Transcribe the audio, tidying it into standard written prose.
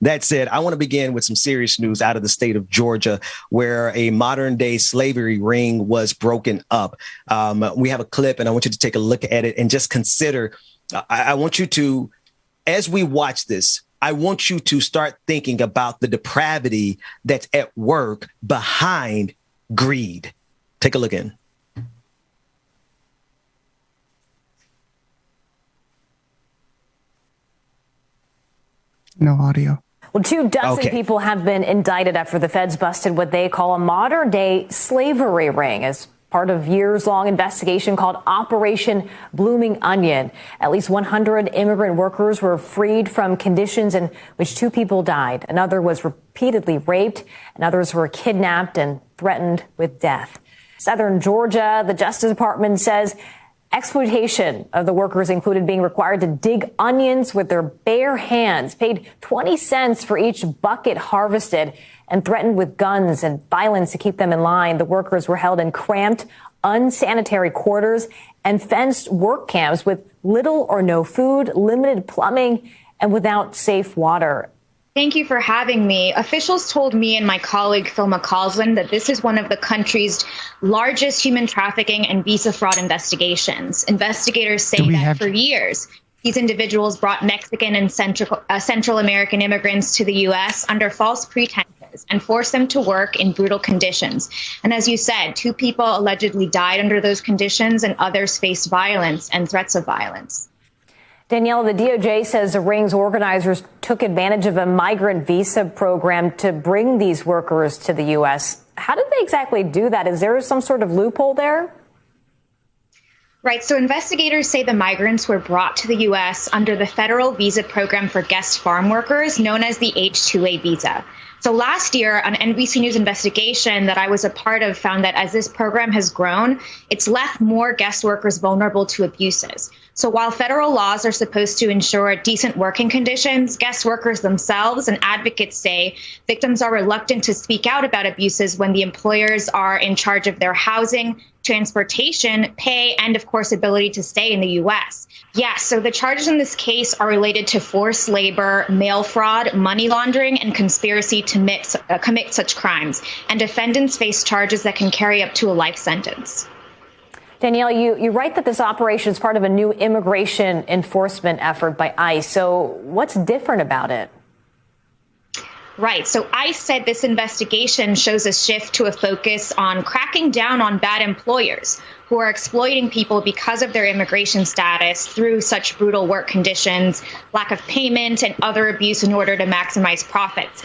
That said, I want to begin with some serious news out of the state of Georgia, where a modern day slavery ring was broken up. We have a clip, and I want you to take a look at it and just consider. I want you to, as we watch this, I want you to start thinking about the depravity that's at work behind greed. Take a look in. No audio. Well, 24 people have been indicted after the feds busted what they call a modern-day slavery ring as part of years-long investigation called Operation Blooming Onion. At least 100 immigrant workers were freed from conditions in which 2 people died. Another was repeatedly raped, and others were kidnapped and threatened with death. Southern Georgia, the Justice Department says exploitation of the workers included being required to dig onions with their bare hands, paid 20 cents for each bucket harvested, and threatened with guns and violence to keep them in line. The workers were held in cramped, unsanitary quarters and fenced work camps with little or no food, limited plumbing, and without safe water. Thank you for having me. Officials told me and my colleague Phil McCausland that this is one of the country's largest human trafficking and visa fraud investigations. Investigators say that for years, these individuals brought Mexican and Central American immigrants to the U.S. under false pretenses and forced them to work in brutal conditions. And as you said, 2 people allegedly died under those conditions and others faced violence and threats of violence. Danielle, the DOJ says the ring's organizers took advantage of a migrant visa program to bring these workers to the U.S. How did they exactly do that? Is there some sort of loophole there? Right. So investigators say the migrants were brought to the U.S. under the federal visa program for guest farm workers, known as the H2A Visa. So last year, an NBC News investigation that I was a part of found that as this program has grown, it's left more guest workers vulnerable to abuses. So while federal laws are supposed to ensure decent working conditions, guest workers themselves and advocates say victims are reluctant to speak out about abuses when the employers are in charge of their housing, transportation, pay, and of course, ability to stay in the U.S. Yes, so the charges in this case are related to forced labor, mail fraud, money laundering, and conspiracy to commit such crimes. And defendants face charges that can carry up to a life sentence. Danielle, you write that this operation is part of a new immigration enforcement effort by ICE. So what's different about it? Right. So ICE said this investigation shows a shift to a focus on cracking down on bad employers who are exploiting people because of their immigration status through such brutal work conditions, lack of payment, and other abuse in order to maximize profits.